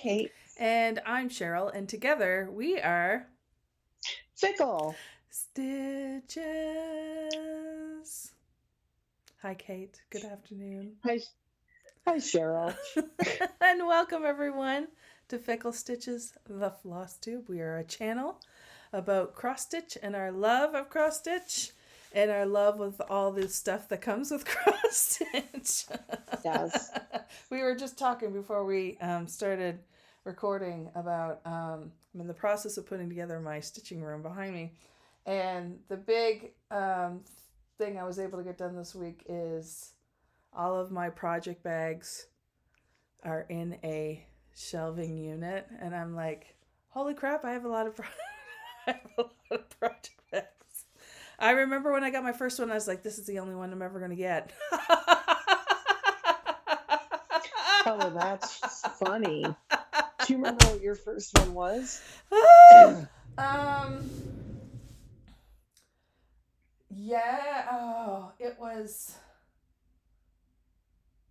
Kate. And I'm Cheryl, and together we are Fickle. Stitches. Hi, Kate. Good afternoon. Hi, Cheryl. And welcome, everyone, to Fickle Stitches, the Flosstube. We are a channel about cross stitch and our love of cross stitch and our love with all the stuff that comes with cross stitch. Yes. We were just talking before we started recording about I'm in the process of putting together my stitching room behind me, and the big thing I was able to get done this week is all of my project bags are in a shelving unit, and I'm like, holy crap, I have a lot of project bags. I remember when I got my first one, I was like, this is the only one I'm ever going to get. Oh, that's funny. Do you remember what your first one was? Yeah. Oh, it was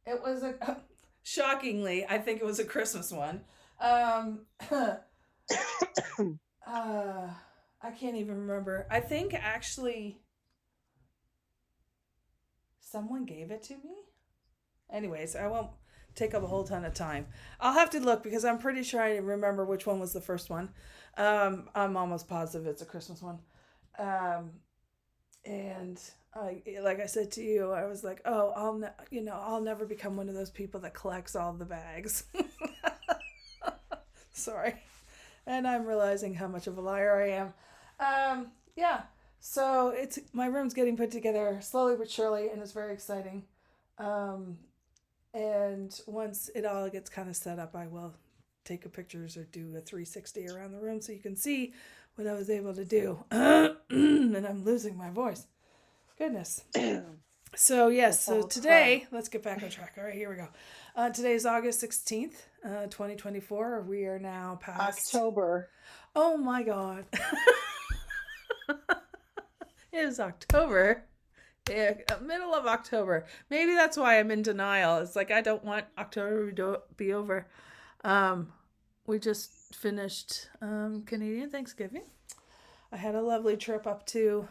a shockingly, I think it was a Christmas one. I can't even remember. I think actually someone gave it to me. Anyways, I won't take up a whole ton of time. I'll have to look because I'm pretty sure I remember which one was the first one. I'm almost positive it's a Christmas one. And like I said to you, I was like, oh, I'll never become one of those people that collects all the bags. Sorry. And I'm realizing how much of a liar I am. Yeah. So my room's getting put together slowly but surely, and it's very exciting. And once it all gets kind of set up, I will take a pictures or do a 360 around the room so you can see what I was able to do. And I'm losing my voice. Goodness. So yes, so today, let's get back on track. All right, here we go. Today is August 16th, 2024. We are now past October. Oh my God. It is October. Yeah, middle of October. Maybe that's why I'm in denial. It's like I don't want October to be over. We just finished Canadian Thanksgiving. I had a lovely trip up to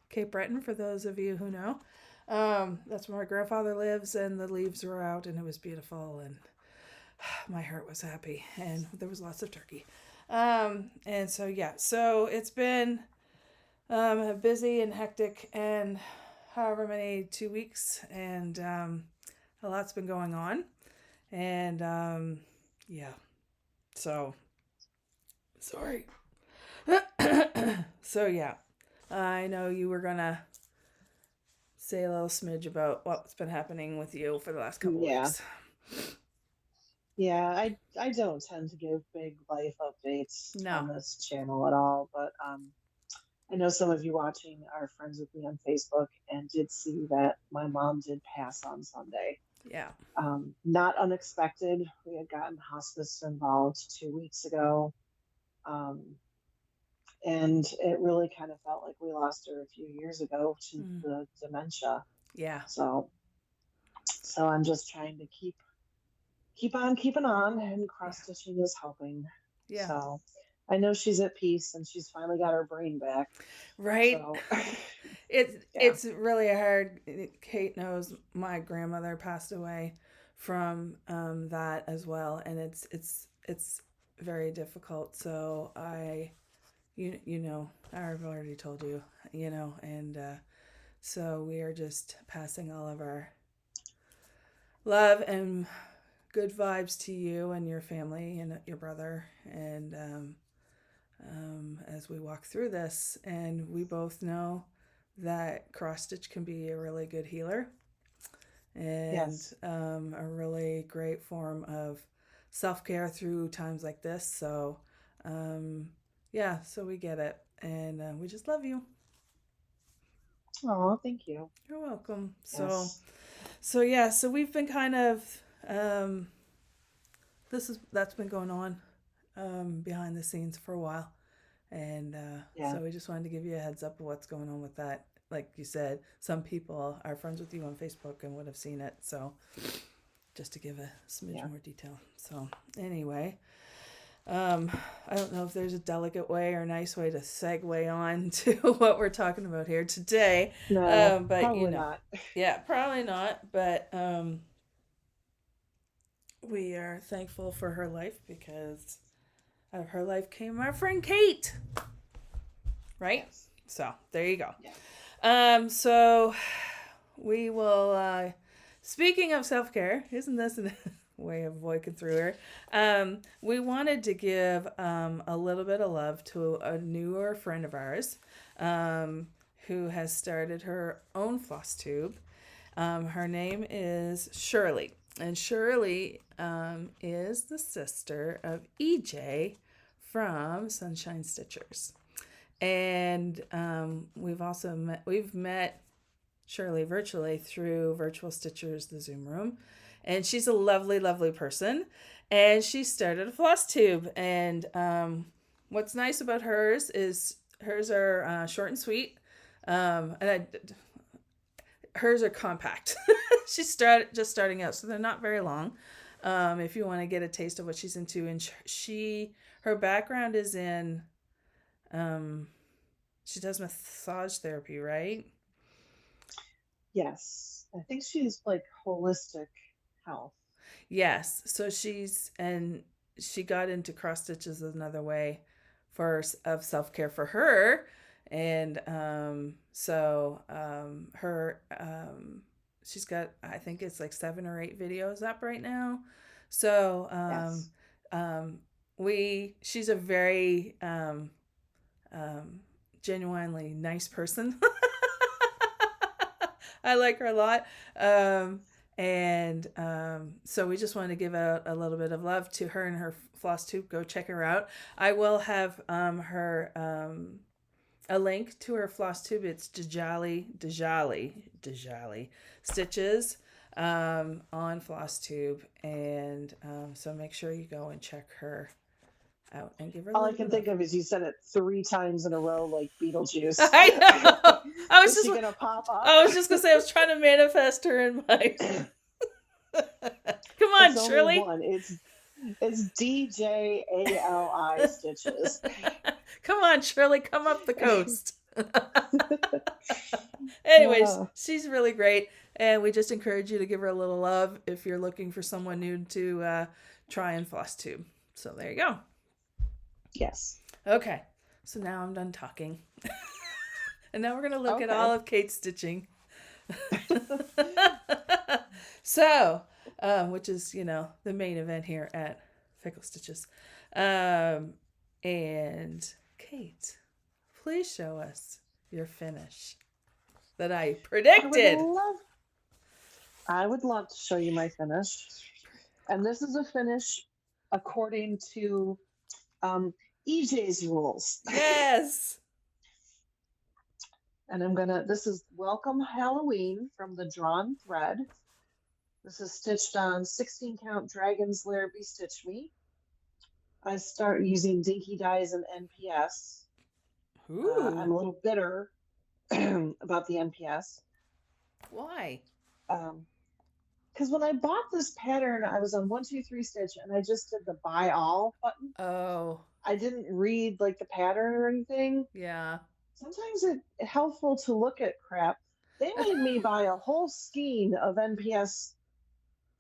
Cape Breton, for those of you who know. That's where my grandfather lives, and the leaves were out, and it was beautiful, and my heart was happy, and there was lots of turkey. And so, yeah, so it's been busy and hectic, and however many 2 weeks, and a lot's been going on, and yeah, so sorry. So yeah, I know you were gonna say a little smidge about what's been happening with you for the last couple weeks. Yeah, I don't tend to give big life updates on this channel at all, but I know some of you watching are friends with me on Facebook and did see that my mom did pass on Sunday. Yeah. Not unexpected. We had gotten hospice involved 2 weeks ago. And it really kind of felt like we lost her a few years ago to the dementia. Yeah. So I'm just trying to keep on keeping on, and cross stitching is helping. Yeah. So I know she's at peace and she's finally got her brain back. Right. So, it's really hard. Kate knows my grandmother passed away from that as well, and it's very difficult. So you know, I've already told you, and so we are just passing all of our love and good vibes to you and your family and your brother, and as we walk through this, and we both know that cross stitch can be a really good healer, and a really great form of self-care through times like this. So yeah, so we get it, and we just love you. Oh, thank you. You're welcome. Yes. So we've been kind of that's been going on behind the scenes for a while, and so we just wanted to give you a heads up of what's going on with that. Like you said, some people are friends with you on Facebook and would have seen it. So just to give a smidge more detail. So anyway, I don't know if there's a delicate way or nice way to segue on to what we're talking about here today. No, but probably not. Yeah, probably not. But we are thankful for her life, because out of her life came our friend Kate. Right? Yes. So there you go. Yeah. So we will, speaking of self-care, isn't this a way of working through her? We wanted to give a little bit of love to a newer friend of ours who has started her own floss tube. Her name is Shirley. And Shirley is the sister of EJ from Sunshine Stitchers. And we've met Shirley virtually through Virtual Stitchers, the Zoom room. And she's a lovely, lovely person. And she started a floss tube. And what's nice about hers is hers are short and sweet. Hers are compact. She's just starting out, so they're not very long. If you want to get a taste of what she's into. And her background is in... she does massage therapy, right? Yes. I think she's like holistic health. Yes. So she got into cross stitches another way of self-care for her. And she's got, I think it's like 7 or 8 videos up right now. So she's a very genuinely nice person. I like her a lot. So we just want to give out a little bit of love to her and her floss tube. Go check her out. I will have a link to her floss tube. It's Djali Stitches on FlosStube. And so make sure you go and check her out and give her all I can think of is you said it 3 times in a row like Beetlejuice. I know. I was just gonna pop up. I was just gonna say I was trying to manifest her in my Come on, it's Shirley. Only one. It's DJALI Stitches. Come on, Shirley, come up the coast. Anyways, she's really great, and we just encourage you to give her a little love if you're looking for someone new to try and floss tube. So there you go. Yes. Okay. So now I'm done talking. And now we're going to look at all of Kate's stitching. So, which is, the main event here at Fickle Stitches. And Kate, please show us your finish that I predicted. I would love to show you my finish. And this is a finish according to EJ's rules. Yes. And this is Welcome Halloween from the Drawn Thread. This is stitched on 16 count Dragon's Lair Stitch Me. I start using Dinky Dyes and NPS. I'm a little bitter about the NPS. Why? Because when I bought this pattern, I was on 1, 2, 3 stitch, and I just did the buy all button. Oh. I didn't read like the pattern or anything. Yeah. Sometimes it's helpful to look at crap. They made me buy a whole skein of NPS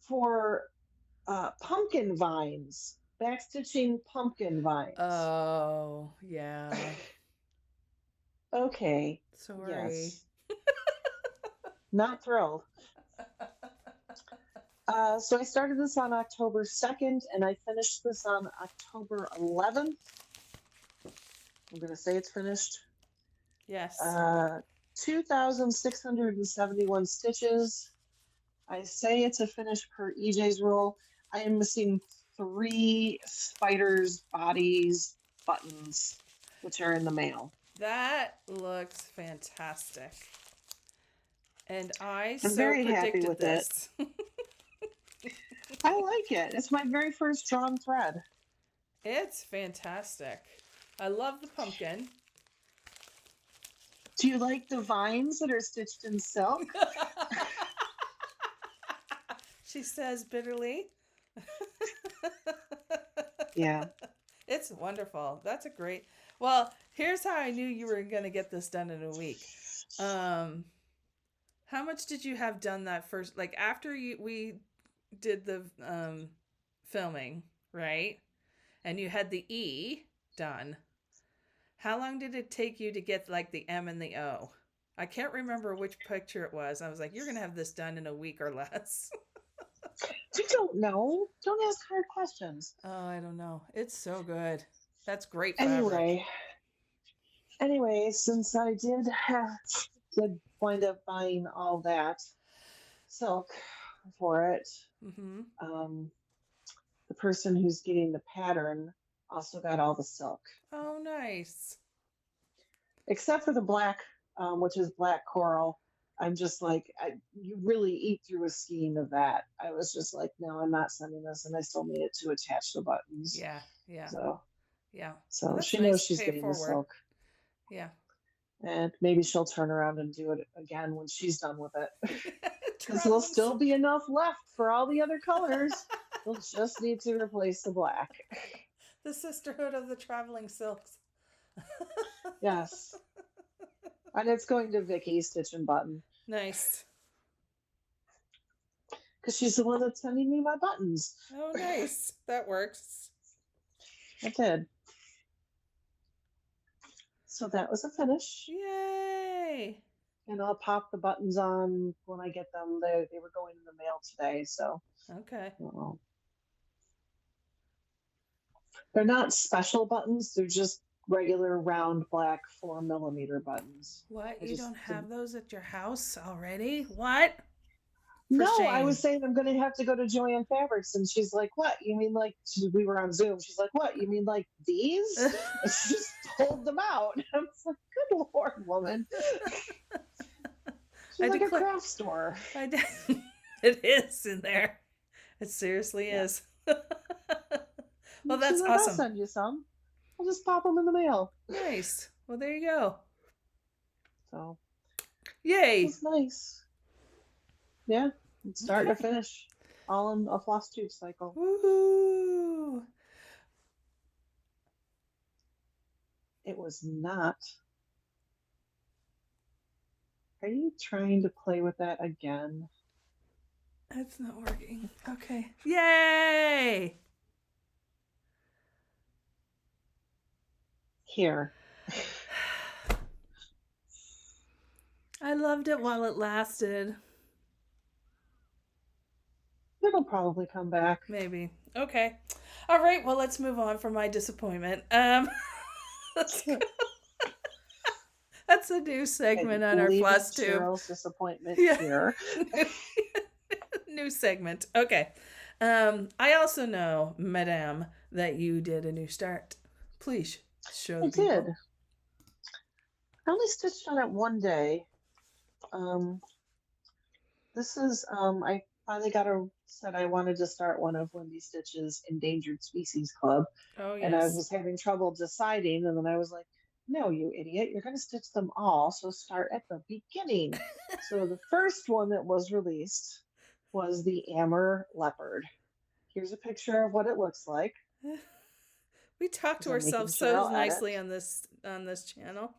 for pumpkin vines, backstitching pumpkin vines. Oh, yeah. Okay. Sorry. Yes. Not thrilled. So I started this on October 2nd, and I finished this on October 11th. I'm going to say it's finished. Yes. 2,671 stitches. I say it's a finish per EJ's rule. I am missing 3 spiders, bodies, buttons, which are in the mail. That looks fantastic. And I'm very happy with this. I like it. It's my very first drawn thread. It's fantastic. I love the pumpkin. Do you like the vines that are stitched in silk? she says bitterly. Yeah. It's wonderful. That's a great. Well, here's how I knew you were going to get this done in a week. How much did you have done that first? Like after we did the filming, right? And you had the E done. How long did it take you to get like the M and the O? I can't remember which picture it was. I was like, you're going to have this done in a week or less. You don't know. Don't ask hard questions. Oh, I don't know. It's so good. That's great fabric. Anyway, since I did wind up buying all that silk for it, the person who's getting the pattern also got all the silk. Oh, nice. Except for the black, which is black coral. I'm just like, you really eat through a skein of that. I was just like, no, I'm not sending this, and I still needed to attach the buttons. Yeah. So well, she nice. knows she's getting the silk. Yeah. And maybe she'll turn around and do it again when she's done with it. Because there'll still be enough left for all the other colors. We'll just need to replace the black. The Sisterhood of the Traveling Silks. Yes. And it's going to Vicky Stitch and Button. Nice. Because she's the one that's sending me my buttons. Oh, nice. That works. It did. So that was a finish. Yay! And I'll pop the buttons on when I get them. They were going in the mail today, so. Okay. They're not special buttons. They're just regular round black 4mm buttons. What? You don't have those at your house already? What? No, I was saying I'm going to have to go to Joann Fabrics, and she's like, "What? You mean like?" We were on Zoom. She's like, "What? You mean like these?" She just pulled them out. I was like, "Good Lord, woman!" She's like a craft store. It is in there. It seriously is. Well, that's like, awesome. I'll send you some. I'll just pop them in the mail. Nice. Well, there you go. So, yay! It's nice. Yeah, start to finish, all in a Flosstube cycle. Woohoo! It was not. Are you trying to play with that again? It's not working. Okay. Yay! Here. I loved it while it lasted. It'll probably come back. Maybe. Okay. All right. Well, let's move on from my disappointment. That's a new segment on our Flosstube. Cheryl's disappointment here. New segment. Okay. I also know, Madame, that you did a new start. Please show the people. I did. I only stitched on it one day. This is I finally said I wanted to start one of Lindy Stitch's Endangered Species Club. Oh, yes. And I was having trouble deciding, and then I was like, no, you idiot, you're going to stitch them all, so start at the beginning. So the first one that was released was the Amur Leopard. Here's a picture of what it looks like. We talk to ourselves so nicely on this channel.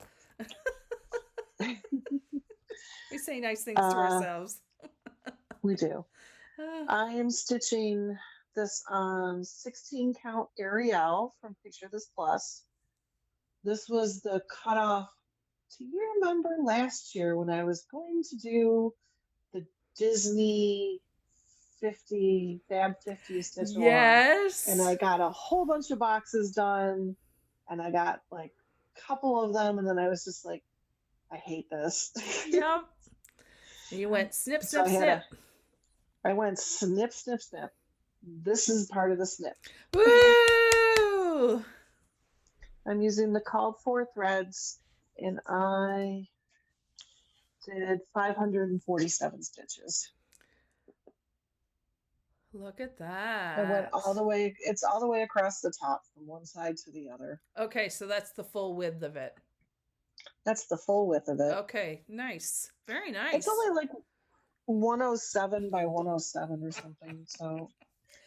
We say nice things to ourselves. We do. I am stitching this 16 count Ariel from Picture This Plus. This was the cutoff. Do you remember last year when I was going to do the Disney Fab 50 stitch along? Yes. And I got a whole bunch of boxes done, and I got like a couple of them, and then I was just like, I hate this. Yep. You went snip, snip, snip. I went snip, snip, snip. This is part of the snip. Woo! I'm using the called for threads, and I did 547 stitches. Look at that. I went all the way, it's all the way across the top from one side to the other. Okay, so that's the full width of it. That's the full width of it. Okay, nice. Very nice. It's only like 107 by 107 or something. So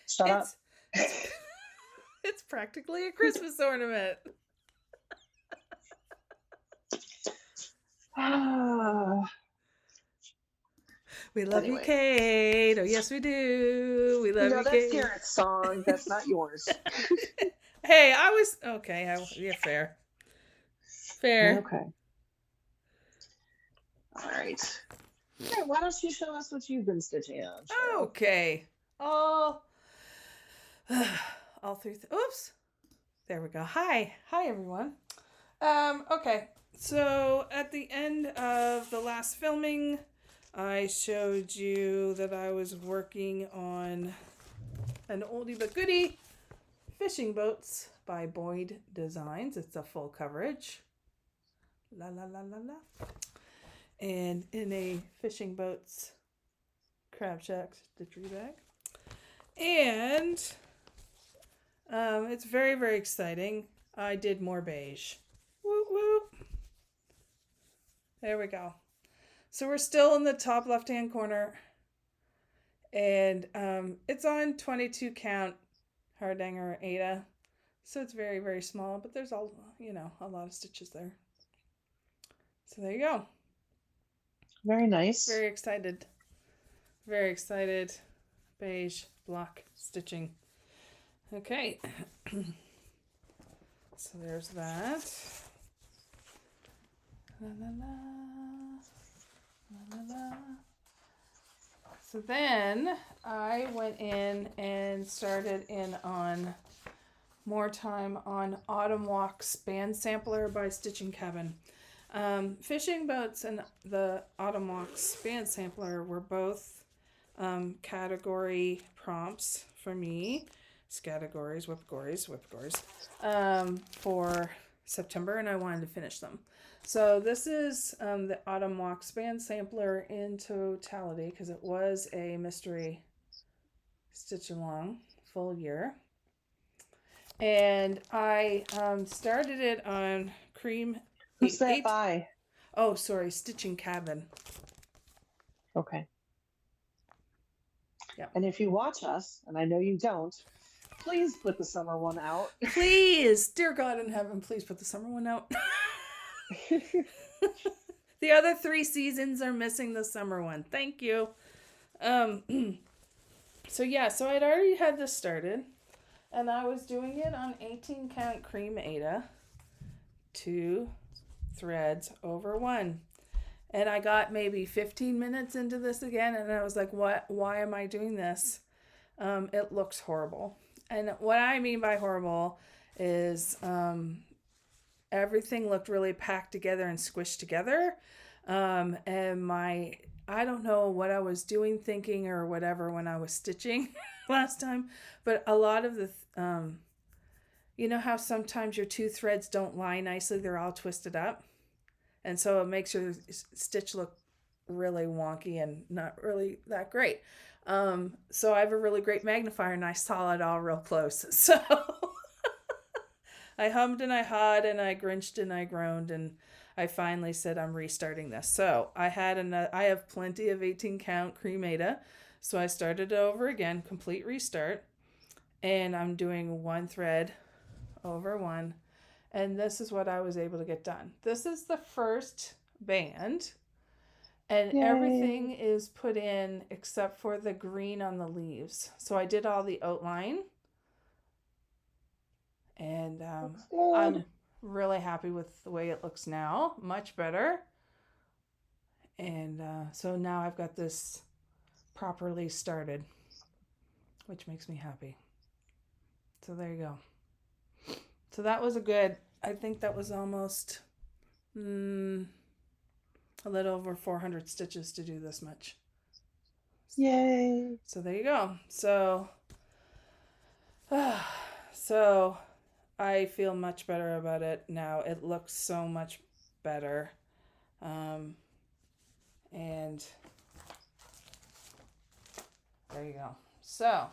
shut up. It's it's practically a Christmas ornament. We love you, Kate. Oh, yes, we do. We love you, That's Kate. Garrett's song. That's not yours. Hey, I was... Okay, yeah, fair. Fair. Okay. All right. Hey, why don't you show us what you've been stitching on, Cheryl? Okay. All three... Oops. There we go. Hi, everyone. Okay. So at the end of the last filming, I showed you that I was working on an oldie but goodie, Fishing Boats by Boyd Designs. It's a full coverage. La la la la la. And in a Fishing Boats Crab Shack stitchery bag. And it's very, very exciting. I did more beige. Whoop whoop. There we go. So we're still in the top left-hand corner. And it's on 22 count Hardanger Ada. So it's very, very small, but there's a lot of stitches there. So there you go. Very nice. Very excited. Very excited. Beige block stitching. Okay. So there's that. La, la, la. La, la, la. So then I went in and started in on more time on Autumn Walks Band Sampler by Stitching Cabin. Fishing Boats and the Autumn Walks Band Sampler were both category prompts for me. Categories, whipgories, for September, and I wanted to finish them. So this is the Autumn Walks Band Sampler in totality, because it was a mystery stitch along full year. And I started it on cream. Who's that by? Oh, sorry, Stitching Cabin. Okay. Yeah. And if you watch us, and I know you don't, please put the summer one out. Please, dear God in heaven, please put the summer one out. The other 3 seasons are missing the summer one. Thank you. So I'd already had this started, and I was doing it on 18 count cream Ada, 2 threads over 1. And I got maybe 15 minutes into this again, and I was like, why am I doing this? It looks horrible. And what I mean by horrible is everything looked really packed together and squished together. And I don't know what I was doing, thinking, or whatever when I was stitching last time, but a lot of the, you know how sometimes your 2 threads don't lie nicely, they're all twisted up? And so it makes your stitch look really wonky and not really that great. So I have a really great magnifier and I saw it all real close. So I hummed and I hawed and I grinched and I groaned, and I finally said I'm restarting this. So I have plenty of 18 count cream Ada. So I started it over again, complete restart. And I'm doing 1 thread over 1. And this is what I was able to get done. This is the first band. And Yay. Everything is put in except for the green on the leaves. So I did all the outline. And I'm really happy with the way it looks now. Much better. And so now I've got this properly started, which makes me happy. So there you go. So that was I think that was almost a little over 400 stitches to do this much. Yay. So there you go. So I feel much better about it now. It looks so much better. And there you go. So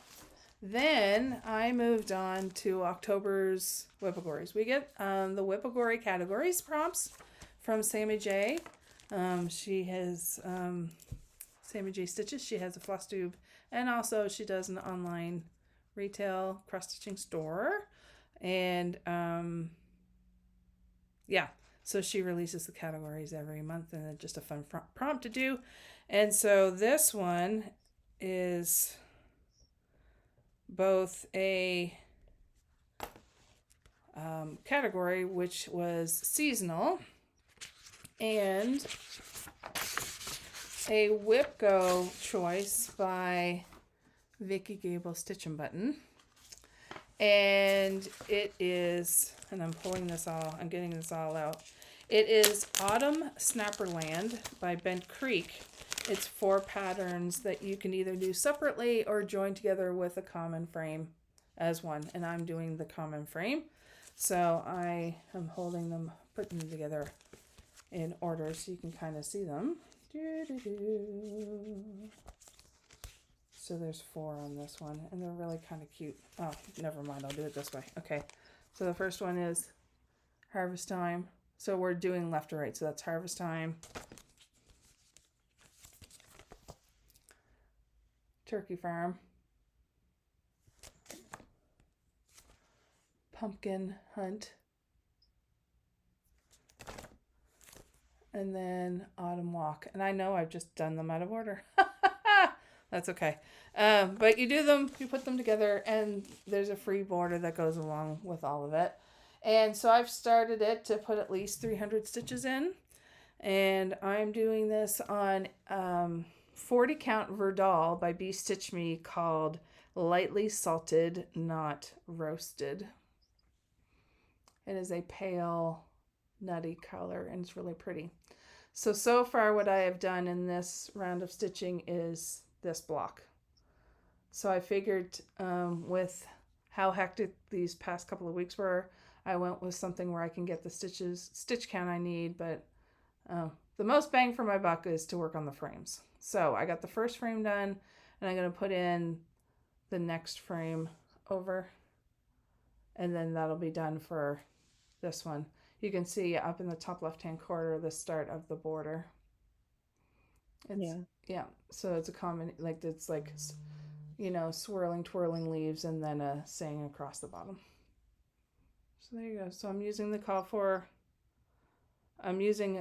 then I moved on to October's Whippagories. We get the Whippagory categories prompts from Sammy J. Sammy Sammy J Stitches. She has a Flosstube, and also she does an online retail cross stitching store. And yeah, so she releases the categories every month, and it's just a fun prompt to do. And so this one is both a category which was seasonal and a Whip Go choice by Vicky Gable Stitch and Button. And it is, and I'm getting this all out. It is Autumn Snapperland by Bent Creek. It's 4 patterns that you can either do separately or join together with a common frame as one. And I'm doing the common frame. So I am holding them, putting them together in order so you can kind of see them. So there's 4 on this one, and they're really kind of cute. Oh, never mind, I'll do it this way. Okay, so the first one is Harvest Time. So we're doing left to right, so that's Harvest Time. Turkey Farm. Pumpkin Hunt. And then Autumn Walk. And I know I've just done them out of order. That's okay. But you do them, you put them together, and there's a free border that goes along with all of it. And so I've started it to put at least 300 stitches in. And I'm doing this on 40 count Verdal by Bee Stitch Me, called Lightly Salted, Not Roasted. It is a pale, nutty color, and it's really pretty. So far what I have done in this round of stitching is this block. So I figured with how hectic these past couple of weeks were, I went with something where I can get the stitch count I need, but the most bang for my buck is to work on the frames. So I got the first frame done, and I'm going to put in the next frame over, and then that'll be done for this one. You can see up in the top left-hand corner the start of the border. Yeah. So it's a common, like, it's like, you know, swirling, twirling leaves, and then a saying across the bottom. So there you go. So I'm using a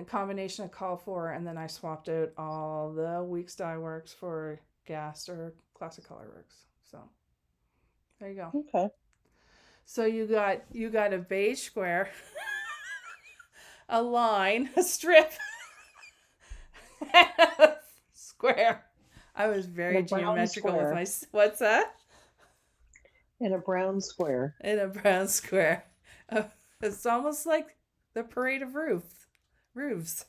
combination of call for, and then I swapped out all the Weeks Dye Works for Gast or Classic Color Works. So there you go. Okay. So you got a beige square, a line, a strip, and a square. I was very geometrical with my. What's that? In a brown square. In a brown square. It's almost like the parade of roofs. So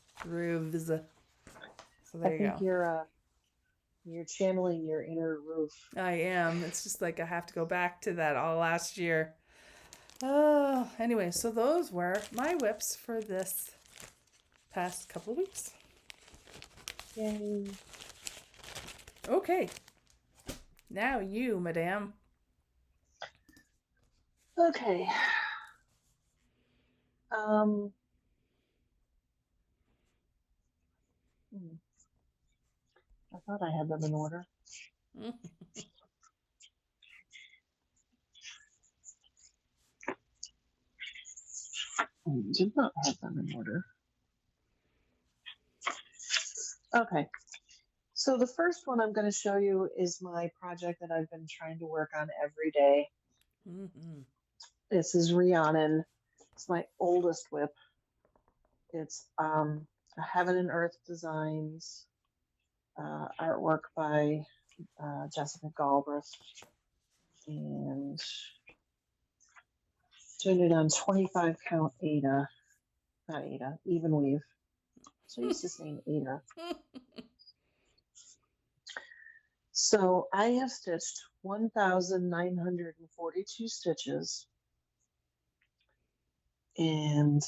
there you go. You're channeling your inner roof. I am. It's just like I have to go back to that all last year. Oh, anyway, so those were my whips for this past couple of weeks. Yay. Okay. Now you, madame. Okay. I thought I had them in order. I did not have them in order. Okay. So the first one I'm going to show you is my project that I've been trying to work on every day. Mm-hmm. This is Rhiannon. It's my oldest whip. It's Heaven and Earth Designs, artwork by Jessica Galbraith, and doing it on 25 count even weave. So I used to saying Ada. So I have stitched 1,942 stitches, and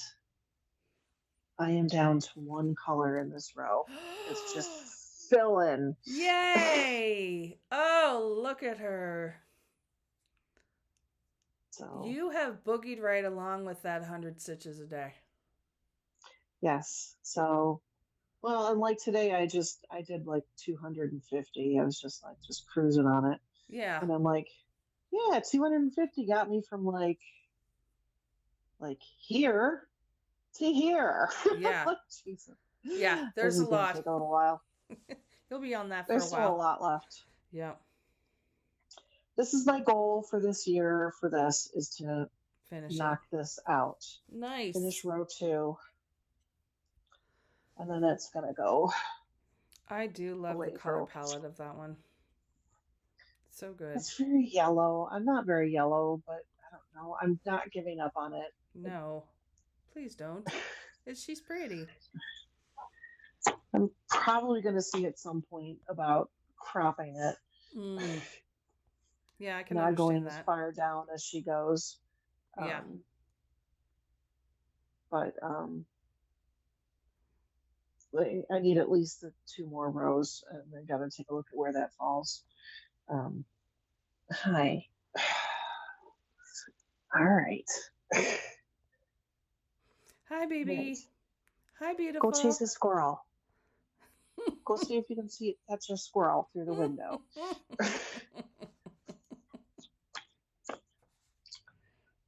I am down to one color in this row. It's just filling. Yay! Oh, look at her. So you have boogied right along with that 100 stitches a day. Yes. So Well, and like today, I did like 250. I was just cruising on it, Yeah. and I'm like, yeah, 250 got me from like here to here. Yeah. Jesus. Yeah. This There's a is gonna lot. take a little while. You'll be on that for There's a still a while. lot left. Yeah. This is my goal for this year. For this is to Finish knock this out. Nice. Finish row 2, and then it's gonna go. I do love the away color for. palette of that one. So good. It's very yellow. I'm not very yellow, but I don't know. I'm not giving up on it. No, please don't. She's pretty. I'm probably going to see at some point about cropping it. Yeah, I can not going understand that. as far down as she goes. Yeah. But I need at least 2 more rows, and I got to take a look at where that falls. Hi. All right. Hi, baby. Right. Hi, beautiful. Go chase a squirrel. Go see if you can see it catch a squirrel through the window.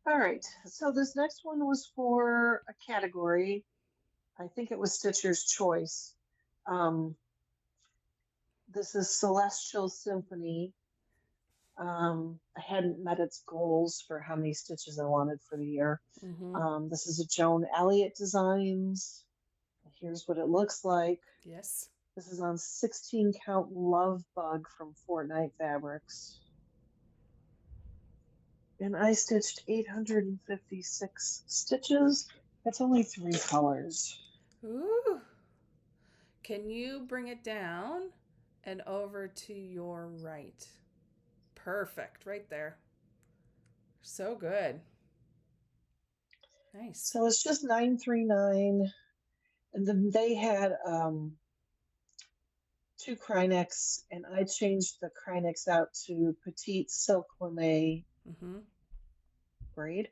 All right. So this next one was for a category. I think it was Stitcher's Choice. This is Celestial Symphony. I hadn't met its goals for how many stitches I wanted for the year. This is a Joan Elliott Designs. Here's what it looks like. Yes. This is on 16 count Love Bug from Fortnite Fabrics. And I stitched 856 stitches. That's only 3 colors. Ooh. Can you bring it down and over to your right? Perfect. Right there. So good. Nice. So it's just 939. And then they had 2 Crynecks, and I changed the Crynecks out to Petite Silk Lame braid.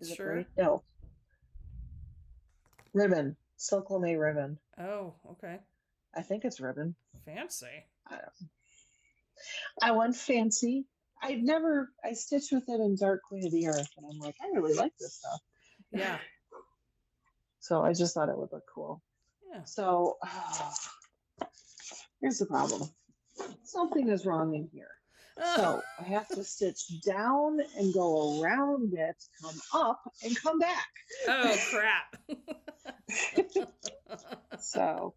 Is it braid? No. Ribbon. Silk Lame ribbon. Oh, okay. I think it's ribbon. Fancy. I went fancy. I stitched with it in Dark Queen of the Earth, and I'm like, I really like this stuff. Yeah. So I just thought it would look cool. Yeah. So here's the problem. Something is wrong in here. So I have to stitch down and go around it, come up and come back. Oh, crap. So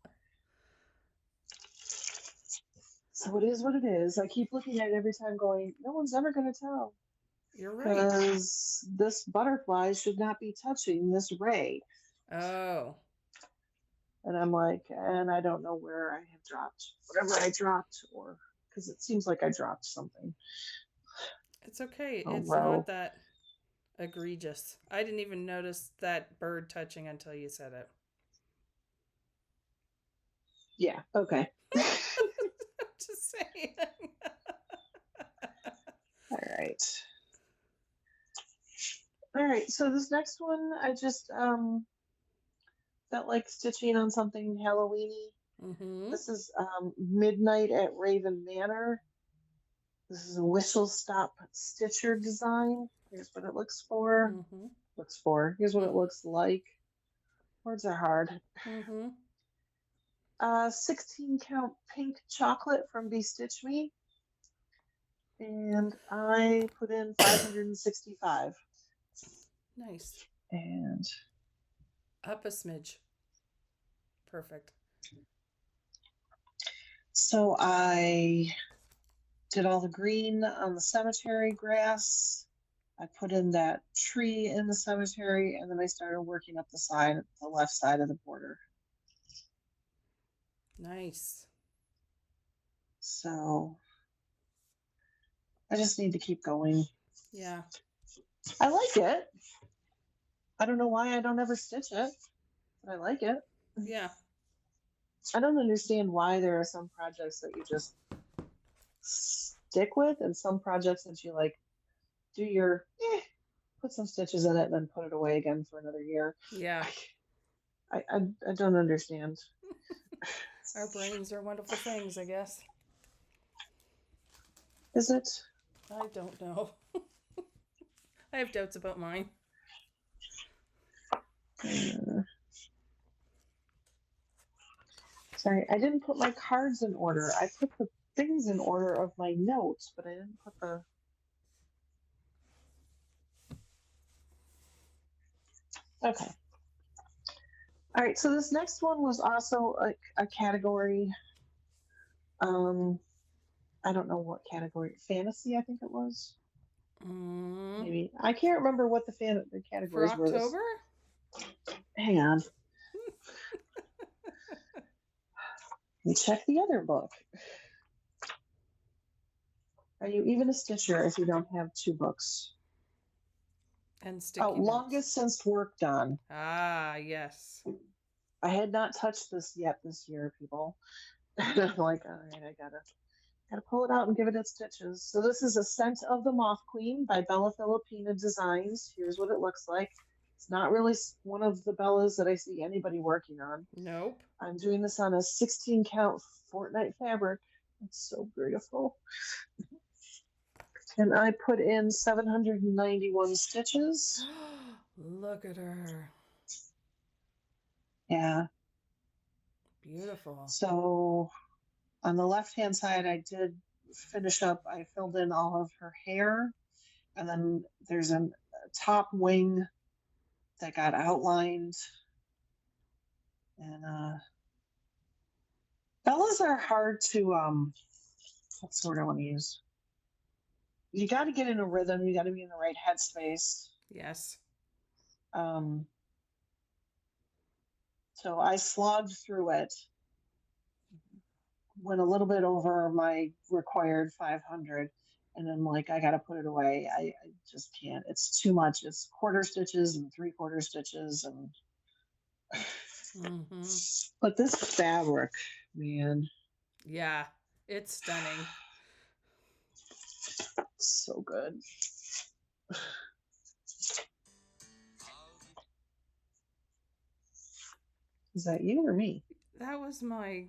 it is what it is. I keep looking at it every time going, no one's ever going to tell. You're right. Because this butterfly should not be touching this ray. Oh. And I'm like, and I don't know where I have dropped whatever I dropped, or because it seems like I dropped something. It's okay. It's not that egregious. I didn't even notice that bird touching until you said it. Yeah, okay. Just saying. All right, so this next one, I just felt like stitching on something Halloween-y. This is Midnight at Raven Manor. This is a Whistlestop Stitcher design. Here's what it looks for. Here's what it looks like. Words are hard. 16 count pink chocolate from Be Stitch Me. And I put in 565. Nice. And up a smidge. Perfect. So I did all the green on the cemetery grass. I put in that tree in the cemetery, and then I started working up the left side of the border. Nice. So I just need to keep going. Yeah. I like it. I don't know why I don't ever stitch it, but I like it. Yeah. I don't understand why there are some projects that you just stick with and some projects that you like do your put some stitches in it and then put it away again for another year. Yeah. I don't understand. Our brains are wonderful things, I guess. Is it? I don't know. I have doubts about mine. Sorry, I didn't put my cards in order. I put the things in order of my notes, but I didn't put the... Okay. All right, so this next one was also a category. I don't know what category. Fantasy, I think it was. Maybe. I can't remember what the categories For October? were. Hang on. Let me check the other book. Are you even a stitcher if you don't have two books? And sticky notes. Longest since work done. Ah, yes. I had not touched this yet this year, people. I'm like, all right, I gotta pull it out and give it its stitches. So this is Ascent of the Moth Queen by Bella Filipina Designs. Here's what it looks like. It's not really one of the Bellas that I see anybody working on. Nope. I'm doing this on a 16 count Fortnite fabric. It's so beautiful. And I put in 791 stitches. Look at her. Yeah. Beautiful. So on the left-hand side, I did finish up. I filled in all of her hair. And then there's a top wing that got outlined. And Bellas are hard to, what word I want to use? You got to get in a rhythm. You got to be in the right headspace. Yes. So I slogged through it, went a little bit over my required 500, and then like, I got to put it away. I just can't. It's too much. It's quarter stitches and 3/4 stitches. And But this fabric, man. Yeah, it's stunning. So good. Is that you or me? That was my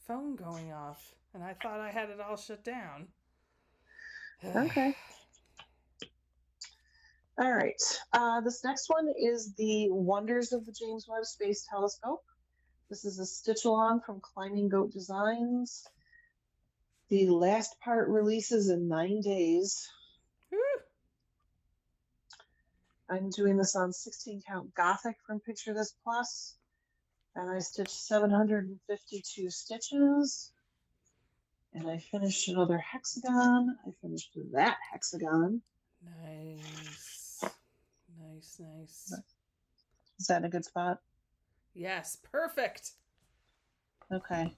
phone going off, and I thought I had it all shut down. Okay. All right. This next one is the Wonders of the James Webb Space Telescope. This is a stitch along from Climbing Goat Designs. The last part releases in 9 days. Woo. I'm doing this on 16 count Gothic from Picture This Plus. And I stitched 752 stitches. And I finished another hexagon. I finished that hexagon. Nice. Nice, nice. Is that in a good spot? Yes, perfect. Okay.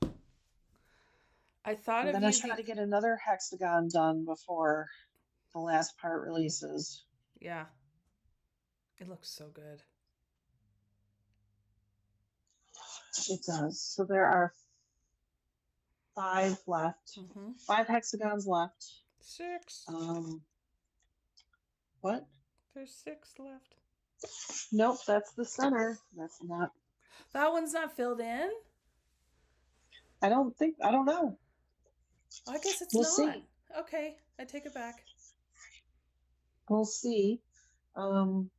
I thought I'm going to try to get another hexagon done before the last part releases. Yeah. It looks so good. It does. So there are 5 left. 5 hexagons left. 6. What? There's 6 left. Nope, that's the center. That's not. That one's not filled in? I don't know. I guess it's we'll not. See. Okay, I take it back. We'll see. And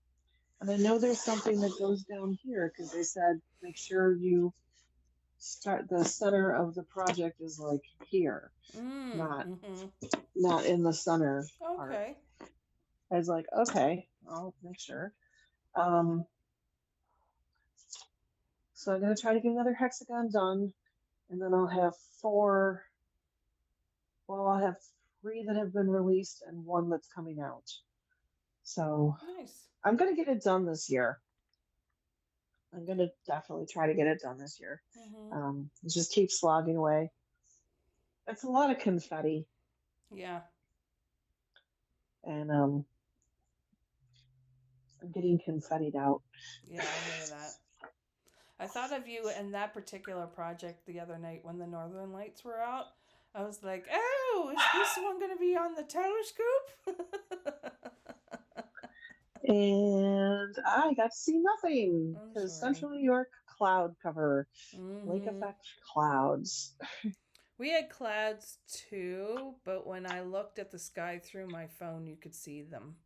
I know there's something that goes down here because they said make sure you start the center of the project is like here, not in the center. Okay. Part. I was like, okay, I'll make sure. So I'm gonna try to get another hexagon done, and then I'll have 4. Well, I'll have 3 that have been released and 1 that's coming out. So nice. I'm gonna get it done this year. I'm gonna definitely try to get it done this year. Just keep slogging away. It's a lot of confetti. Yeah. And I'm getting confettied out. Yeah, I hear that. I thought of you in that particular project the other night when the Northern Lights were out. I was like, oh, is this one going to be on the telescope? And I got to see nothing because Central New York cloud cover, lake Mm-hmm. effect clouds. We had clouds too, but when I looked at the sky through my phone, you could see them,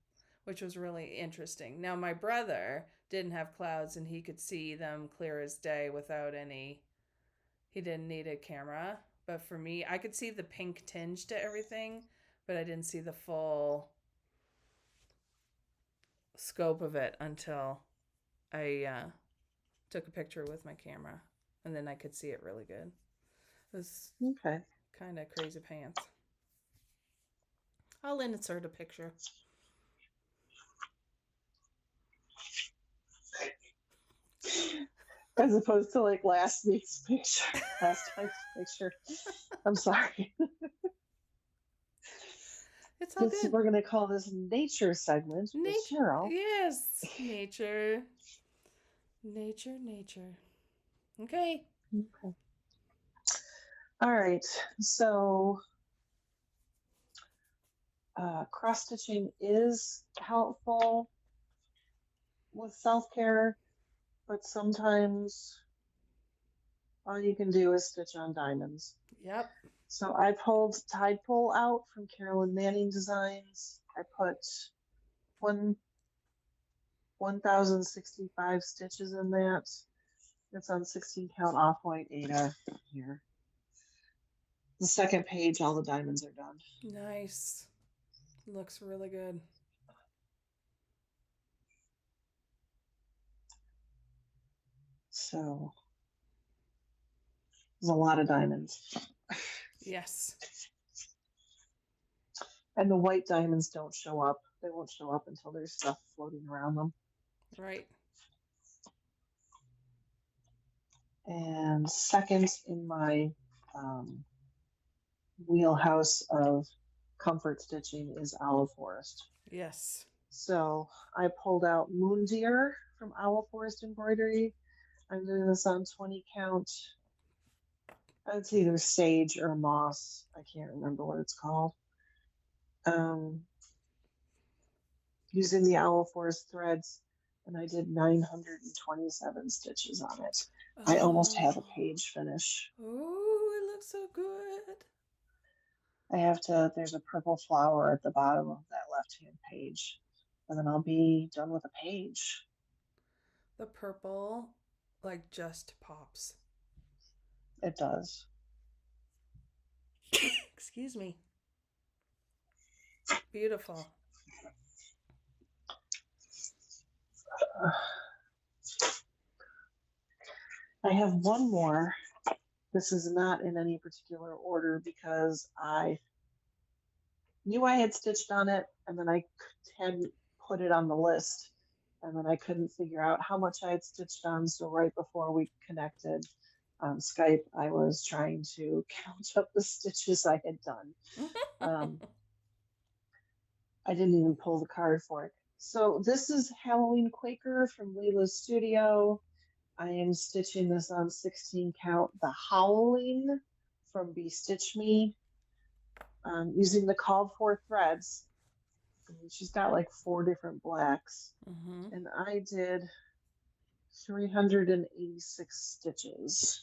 which was really interesting. Now, my brother didn't have clouds and he could see them clear as day without any, he didn't need a camera. But for me, I could see the pink tinge to everything, but I didn't see the full scope of it until I took a picture with my camera, and then I could see it really good. It was Okay. kind of crazy pants. I'll insert a picture. As opposed to like last week's picture, last time's picture. I'm sorry. It's all good. We're going to call this nature segment with Cheryl. Yes, nature. Nature. Okay. All right. So cross stitching is helpful with self-care, but sometimes all you can do is stitch on diamonds. Yep. So I pulled Tidepool out from Carolyn Manning Designs. I put 1,065 stitches in that. It's on 16 count off-white Ada here. The second page, all the diamonds are done. Nice. Looks really good. So there's a lot of diamonds. Yes. And the white diamonds don't show up. They won't show up until there's stuff floating around them. Right. And second in my wheelhouse of comfort stitching is OwlForest. Yes. So I pulled out Moon Deer from OwlForest Embroidery. I'm doing this on 20 count. It's either sage or moss. I can't remember what it's called. Using the OwlForest threads, and I did 927 stitches on it. Oh. I almost have a page finish. Oh, it looks so good. There's a purple flower at the bottom of that left-hand page, and then I'll be done with a page. The purple, like, just pops. It does. Excuse me. Beautiful. I have one more. This is not in any particular order because I knew I had stitched on it, and then I hadn't put it on the list, and then I couldn't figure out how much I had stitched on. So right before we connected on Skype, I was trying to count up the stitches I had done. I didn't even pull the card for it. So this is Halloween Quaker from Lila's Studio. I am stitching this on 16 count, the Howling from Be Stitch Me, using the called for threads. She's got like 4 different blacks. Mm-hmm. And I did 386 stitches.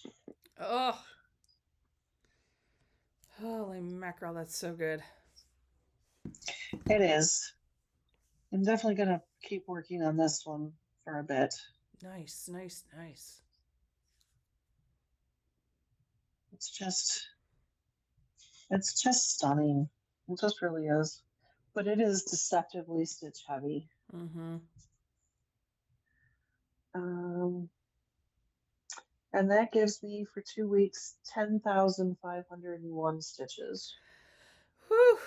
Oh, holy mackerel, that's so good. It is. I'm definitely going to keep working on this one for a bit. Nice. It's just stunning. It just really is. But it is deceptively stitch heavy. Mm-hmm. And that gives me for 2 weeks 10,501 stitches. Whew.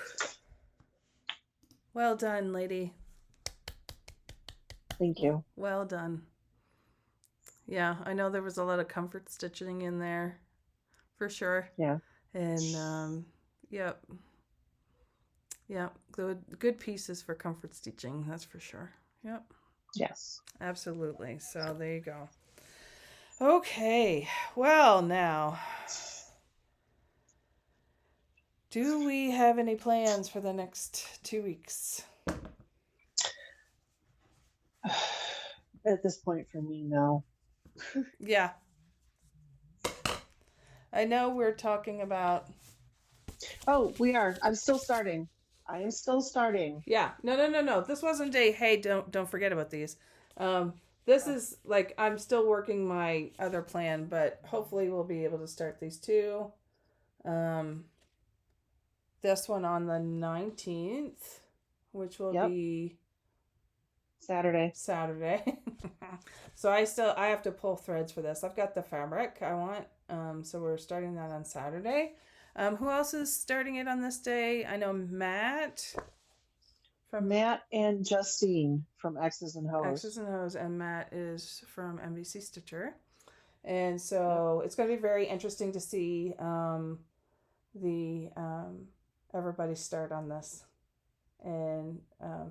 Well done, lady. Thank you. Well done. Yeah, I know there was a lot of comfort stitching in there, for sure. Yeah. And yep, good pieces for comfort stitching. That's for sure. Yep. Yes. Absolutely. So there you go. Okay. Well, now, do we have any plans for the next 2 weeks? At this point, for me, no. Yeah. I know we're talking about. Oh, we are. I'm still starting. I am still starting. Yeah. No. This wasn't a hey, don't forget about these. This Oh, is like I'm still working my other plan, but hopefully we'll be able to start these two. Um, this one on the 19th, which will yep. be Saturday. Saturday. So I have to pull threads for this. I've got the fabric I want. So we're starting that on Saturday. Who else is starting it on this day? I know Matt And Justine from X's and X's Ho's. and O's, and Matt is from MVC Stitcher. And Yep. so it's going to be very interesting to see the everybody start on this and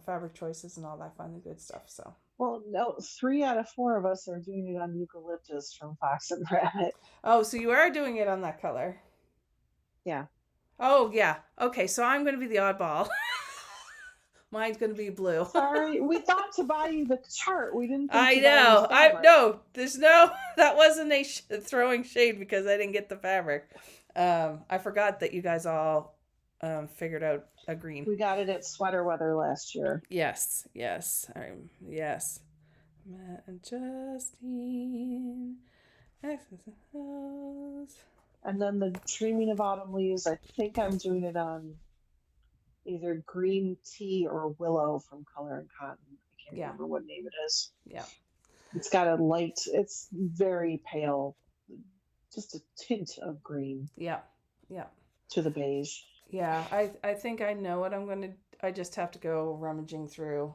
fabric choices and all that fun good stuff. So. Well, no, 3 out of 4 of us are doing it on eucalyptus from Fox and Rabbit. Oh, so you are doing it on that color? Yeah. Oh, yeah. Okay, so I'm going to be the oddball. Mine's going to be blue. Sorry, we thought to buy you the chart. We didn't think I to buy you know. the fabric. There's no. That wasn't a throwing shade because I didn't get the fabric. I forgot that you guys all figured out a green. We got it at Sweater Weather last year. Yes. Yes. Matt and Justine. And then the Dreaming of Autumn Leaves, I think I'm doing it on either green tea or willow from Color and Cotton. I can't remember what name it is. Yeah. It's got a light, it's very pale, just a tint of green. Yeah. To the beige. Yeah, I think I know what I'm going to. I just have to go rummaging through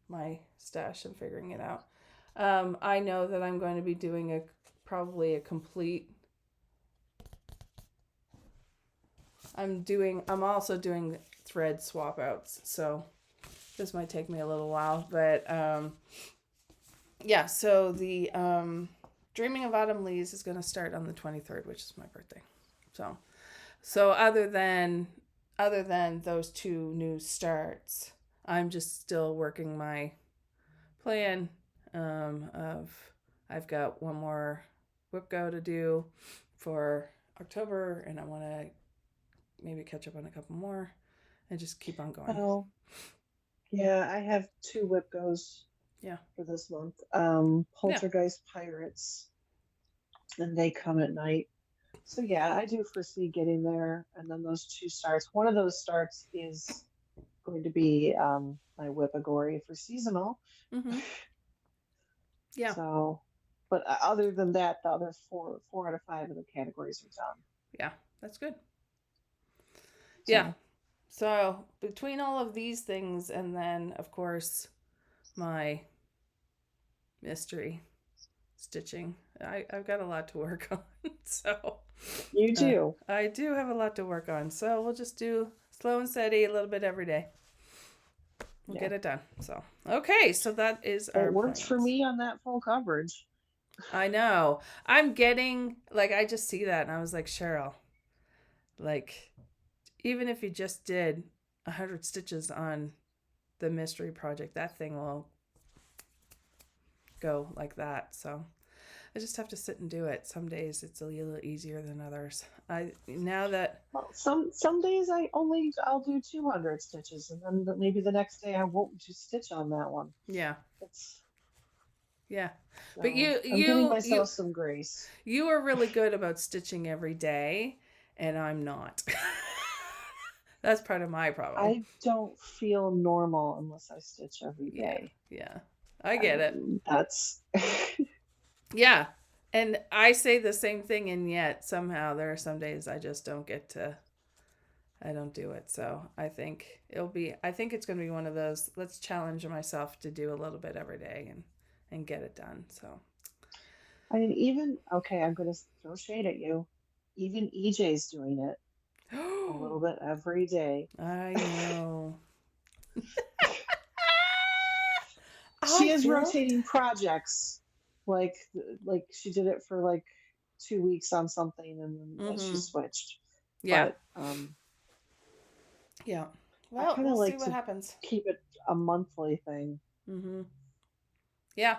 my stash and figuring it out. I know that I'm going to be doing probably a complete. I'm also doing thread swap outs, so this might take me a little while, but yeah. So the Dreaming of Autumn Leaves is going to start on the 23rd, which is my birthday. So other than those two new starts, I'm just still working my plan of I've got one more whip go to do for October, and I want to maybe catch up on a couple more and just keep on going. Oh, yeah, I have 2 whip goes. Yeah. For this month, Poltergeist Pirates, and they come at night. So yeah, I do foresee getting there, and then those 2 starts. One of those starts is going to be my Whippagory for seasonal. Mm-hmm. Yeah. So, but other than that, the other 4 out of 5 of the categories are done. Yeah, that's good. So, yeah. So between all of these things, and then of course my mystery stitching, I've got a lot to work on. So you do. I do have a lot to work on. So we'll just do slow and steady a little bit every day. We'll get it done. So okay, so that is our. It works for me on that full coverage. I know. I'm getting I just see that and I was like, Cheryl, even if you just did 100 stitches on the mystery project, that thing will go like that. So I just have to sit and do it. Some days it's a little easier than others. Some days I'll do 200 stitches, and then maybe the next day I won't do stitch on that one. Yeah. So but I'm giving myself some grace. You are really good about stitching every day, and I'm not. That's part of my problem. I don't feel normal unless I stitch every day. Yeah. I get it. That's yeah. And I say the same thing, and yet somehow there are some days I just don't I don't do it. So I think it's going to be one of those, let's challenge myself to do a little bit every day and get it done. So I mean, I'm going to throw shade at you. Even EJ's doing it a little bit every day. I know. She is rotating projects. Like she did it for 2 weeks on something, and then she switched. Yeah. But, yeah. Well, we'll see what happens. Keep it a monthly thing. Mm-hmm. Yeah.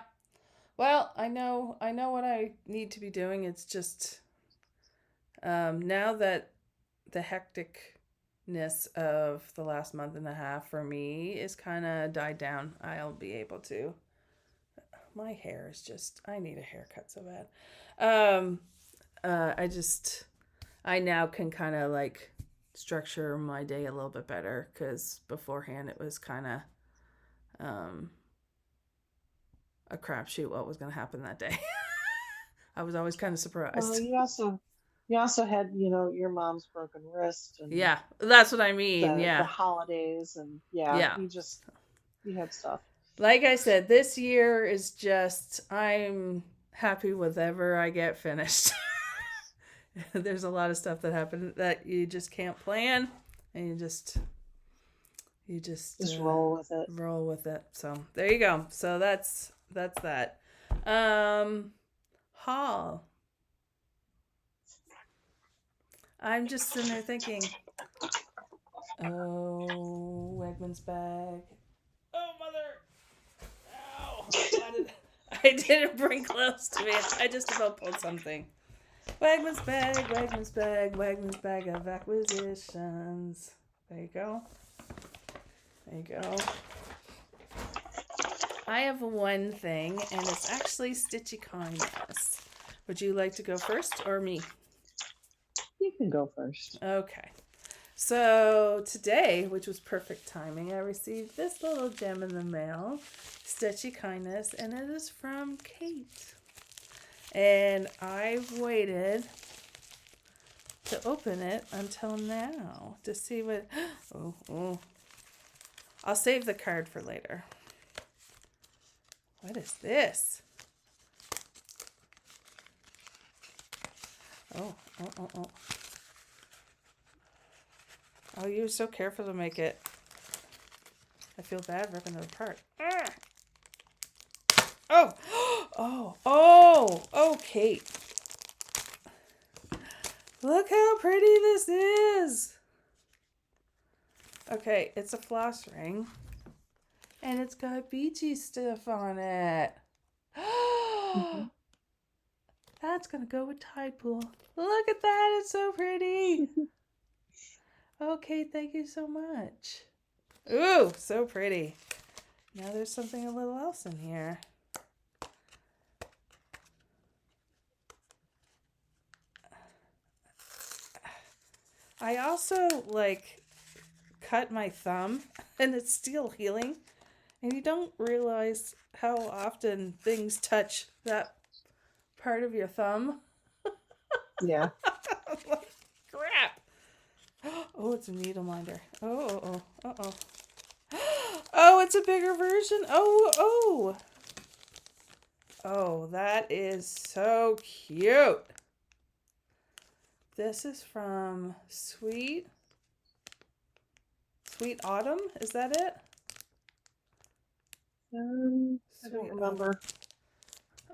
Well, I know what I need to be doing. It's just now that the hecticness of the last month and a half for me is kind of died down, I'll be able to. My hair is just, I need a haircut so bad. Um, I now can kind of like structure my day a little bit better because beforehand it was kind of a crapshoot what was going to happen that day. I was always kind of Well, surprised. you also had, your mom's broken wrist and Yeah, that's what I mean. the Yeah. holidays and yeah, Yeah. you had stuff. Like I said, this year is just, I'm happy with whatever I get finished. There's a lot of stuff that happened that you just can't plan, and you just roll with it. Roll with it. So there you go. So that's that. Haul. I'm just sitting there thinking, oh, Wegman's bag. Oh, mother. Ow. I didn't bring close to me. I just about pulled something. Wegman's bag, Wegman's bag, Wegman's bag of acquisitions. There you go. There you go. I have one thing, and it's actually Stitchy Kindness. Would you like to go first or me? You can go first. Okay. So today, which was perfect timing, I received this little gem in the mail, Stitchy Kindness, and it is from Kate. And I've waited to open it until now to see what... Oh. I'll save the card for later. What is this? Oh. Oh, you were so careful to make it. I feel bad ripping it apart. Ah! Oh, Kate. Look how pretty this is. Okay, it's a floss ring. And it's got beachy stuff on it. Mm-hmm. That's going to go with Tidepool. Look at that. It's so pretty. Okay, thank you so much. Ooh, so pretty. Now there's something a little else in here. I also, cut my thumb, and it's still healing. And you don't realize how often things touch that part of your thumb. Yeah. Crap. Oh, it's a needle minder. Oh. Uh-oh. Oh, it's a bigger version. Oh, that is so cute. This is from Sweet Autumn. Is that it? I don't remember.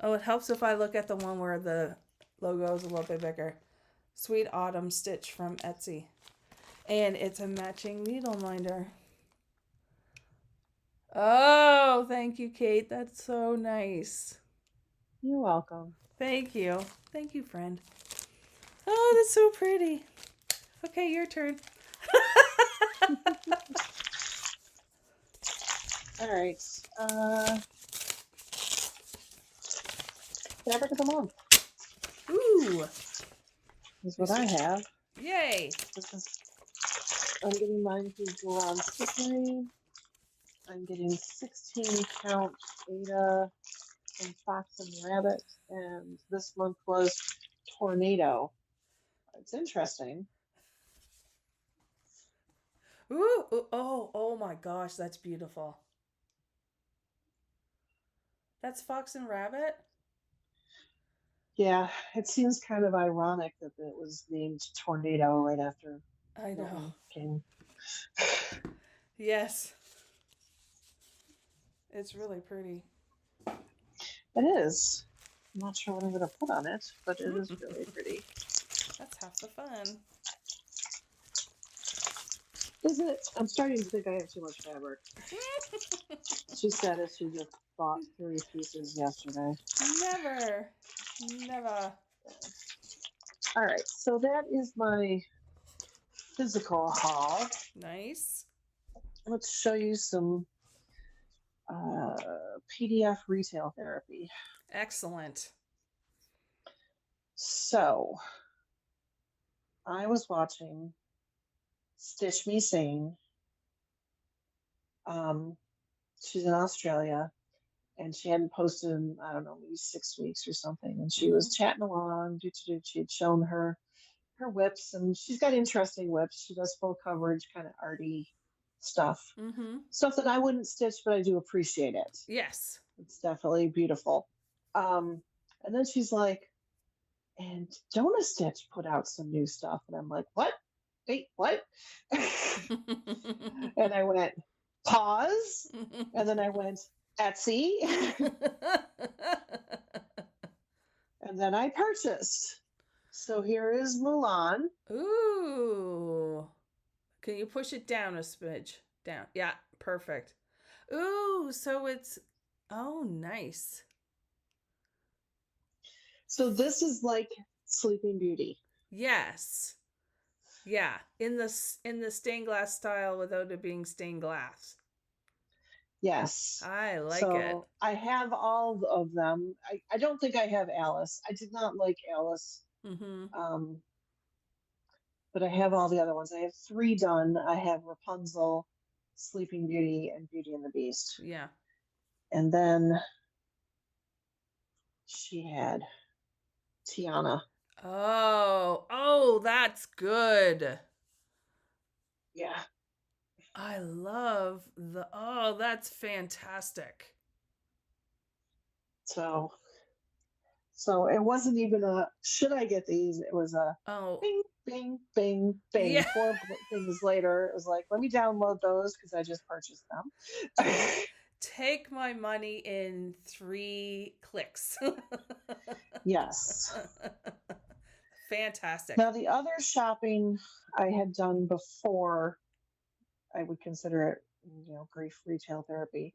Oh, it helps if I look at the one where the logo is a little bit bigger. Sweet Autumn Stitch from Etsy. And it's a matching needle minder. Oh, thank you, Kate. That's so nice. You're welcome. Thank you. Thank you, friend. Oh, that's so pretty. Okay, your turn. All right. Fabric of the month. Ooh. Is what I have. Yay. I'm getting mine through Joan Symphony. I'm getting 16 count Ada from Fox and Rabbit. And this month was Tornado. It's interesting. Ooh. Oh my gosh, that's beautiful. That's Fox and Rabbit? Yeah, it seems kind of ironic that it was named Tornado right after I know. King. Yes. It's really pretty. It is. I'm not sure what I'm going to put on it, but it is really pretty. That's half the fun. Isn't it? I'm starting to think I have too much fabric. She said it. She just bought 3 pieces yesterday. Never. All right, so that is my physical haul. Nice. Let's show you some PDF retail therapy. Excellent. So, I was watching Stitch Me Sane. She's in Australia, and she hadn't posted in, I don't know, maybe 6 weeks or something. And she was chatting along. She had shown her whips, and she's got interesting whips. She does full coverage, kind of arty stuff. Stuff that I wouldn't stitch, but I do appreciate it. Yes. It's definitely beautiful. And then she's like, and Jonah Stitch put out some new stuff. And I'm like, what? Wait, what? And I went, pause. And then I went, Etsy. And then I purchased. So here is Mulan. Ooh. Can you push it down a smidge? Down. Yeah, perfect. Ooh, so it's, oh, nice. So this is like Sleeping Beauty. Yes. Yeah, in the stained glass style without it being stained glass. Yes. I like it. I have all of them. I don't think I have Alice. I did not like Alice. But I have all the other ones. I have 3 done. I have Rapunzel, Sleeping Beauty, and Beauty and the Beast. Yeah. And then she had Tiana. Oh, that's good. Yeah. I love that's fantastic. So it wasn't even a, should I get these? It was a bing, bing, bing, bing. Yeah. 4 things later, it was like, let me download those because I just purchased them. Take my money in 3 clicks. Yes. Fantastic. Now, the other shopping I had done before, I would consider it, grief retail therapy.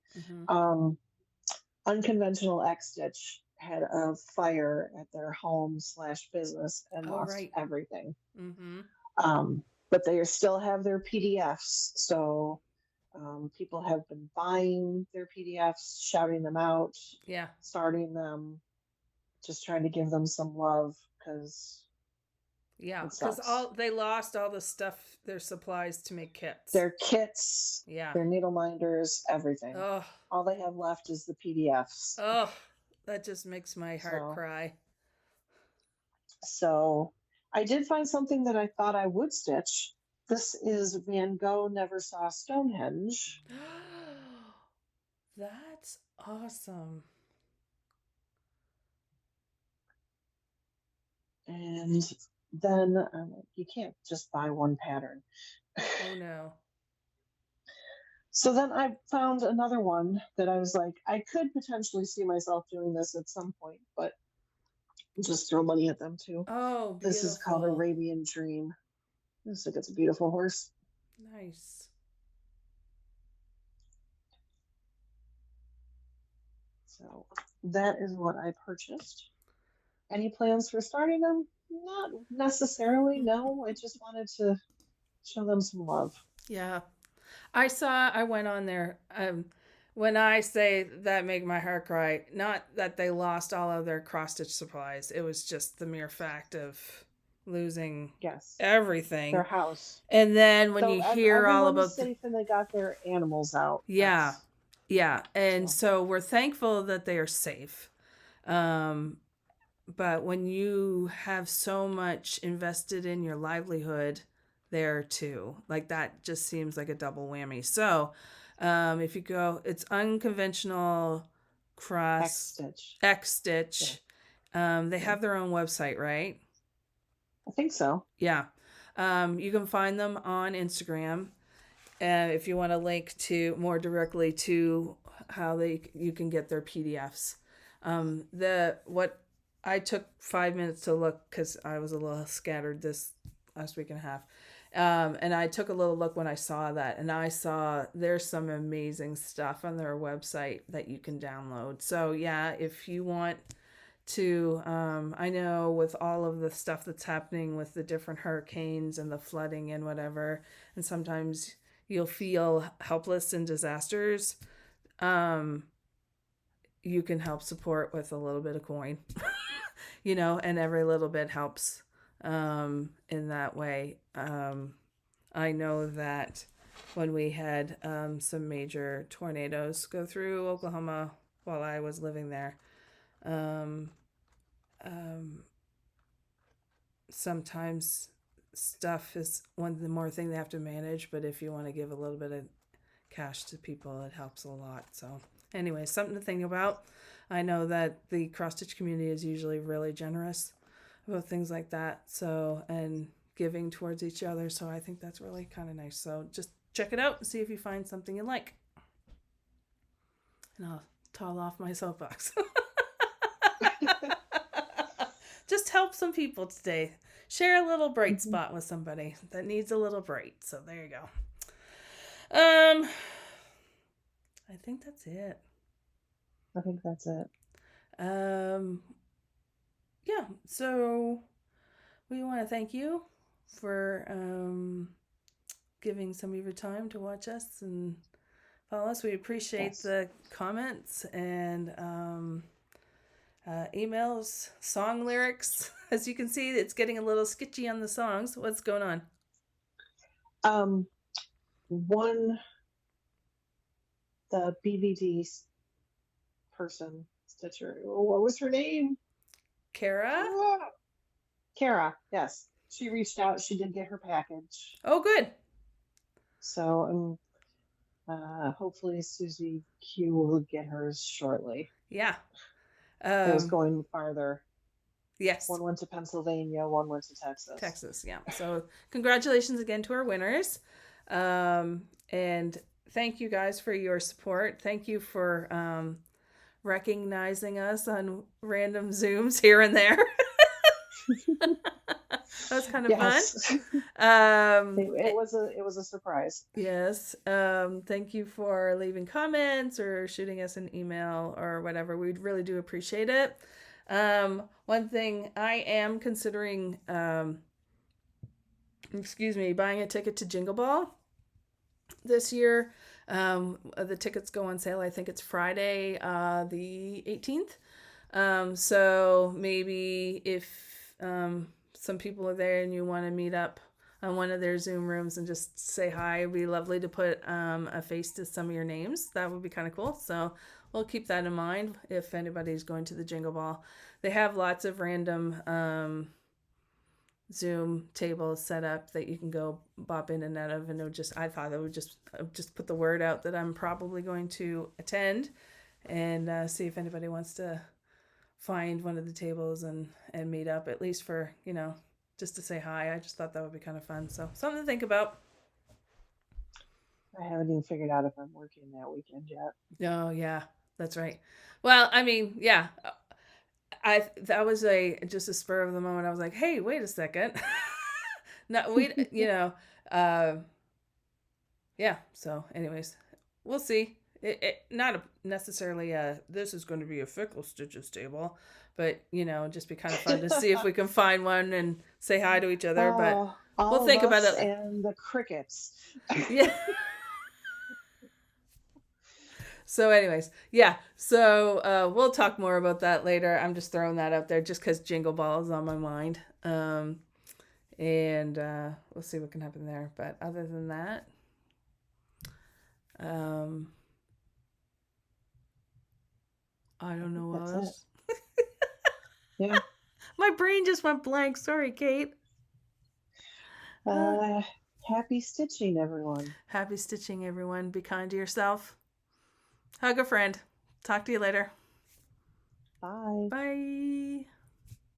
Unconventional X Stitch had a fire at their home / business and lost everything. But they still have their PDFs. So people have been buying their PDFs, shouting them out, starting them, just trying to give them some love because they lost all the stuff, their supplies to make kits. Their kits, their needle minders, everything. All they have left is the PDFs. Oh, that just makes my heart cry. So I did find something that I thought I would stitch. This is Van Gogh Never Saw Stonehenge. That's awesome. And then you can't just buy one pattern. Oh, no. So then I found another one that I was like, I could potentially see myself doing this at some point, but just throw money at them too. Oh, beautiful. This is called Arabian Dream. Looks like it's a beautiful horse. Nice. So that is what I purchased. Any plans for starting them? Not necessarily, no. I just wanted to show them some love. Yeah. I went on there. When I say that make my heart cry, not that they lost all of their cross-stitch supplies. It was just the mere fact of losing everything. Their house. And then when you hear all about safe and they got their animals out. Yeah. Yeah. And so we're thankful that they are safe. But when you have so much invested in your livelihood there too, like that just seems like a double whammy. So if you go, it's unconventional cross X stitch. They have their own website, right? I think so. Yeah. You can find them on Instagram. If you want to link to more directly to how you can get their PDFs. What I took 5 minutes to look because I was a little scattered this last week and a half. And I took a little look when I saw that, and I saw there's some amazing stuff on their website that you can download. So yeah, if you want to, I know with all of the stuff that's happening with the different hurricanes and the flooding and whatever, and sometimes you'll feel helpless in disasters. You can help support with a little bit of coin, and every little bit helps in that way. I know that when we had some major tornadoes go through Oklahoma while I was living there, sometimes stuff is one of the more thing they have to manage, but if you want to give a little bit of cash to people, it helps a lot. So anyway, something to think about. I know that the cross stitch community is usually really generous about things like that, so, and giving towards each other, so I think that's really kind of nice. So just check it out and see if you find something you like, and I'll tall off my soapbox. Just help some people today. Share a little bright spot with somebody that needs a little bright. So there you go. I think that's it. I think that's it. Yeah, so we want to thank you for giving some of your time to watch us and follow us. We appreciate the comments and emails, song lyrics. As you can see, it's getting a little sketchy on the songs. What's going on? The BVD person, stitcher, what was her name? Kara, yes. She reached out. She did get her package. Oh, good. So hopefully Susie Q will get hers shortly. Yeah. It was going farther. Yes. One went to Pennsylvania, one went to Texas. Texas, yeah. So congratulations again to our winners. And thank you guys for your support. Thank you for recognizing us on random Zooms here and there. That was kind of fun. It was a surprise. Yes. Thank you for leaving comments or shooting us an email or whatever. We really do appreciate it. One thing I am considering, buying a ticket to Jingle Ball this year. The tickets go on sale. I think it's Friday, the 18th. So maybe if some people are there and you want to meet up on one of their Zoom rooms and just say hi, it'd be lovely to put a face to some of your names. That would be kind of cool. So we'll keep that in mind if anybody's going to the Jingle Ball. They have lots of random Zoom tables set up that you can go bop in and out of, and I thought it would just put the word out that I'm probably going to attend and see if anybody wants to find one of the tables and meet up, at least for, just to say hi. I just thought that would be kind of fun. So something to think about. I haven't even figured out if I'm working that weekend yet. Oh yeah, that's right. Well, I mean, yeah, that was just a spur of the moment. I was like, hey, wait a second. No, yeah. So anyways, we'll see. It not necessarily this is going to be a Fickle Stitches table, but just be kind of fun to see if we can find one and say hi to each other. But we'll think about it. And the crickets. Yeah. So anyways, yeah. So we'll talk more about that later. I'm just throwing that out there just because Jingle Ball is on my mind. And we'll see what can happen there. But other than that, I don't know what else. Yeah. My brain just went blank. Sorry, Kate. Happy stitching, everyone. Happy stitching, everyone. Be kind to yourself. Hug a friend. Talk to you later. Bye. Bye.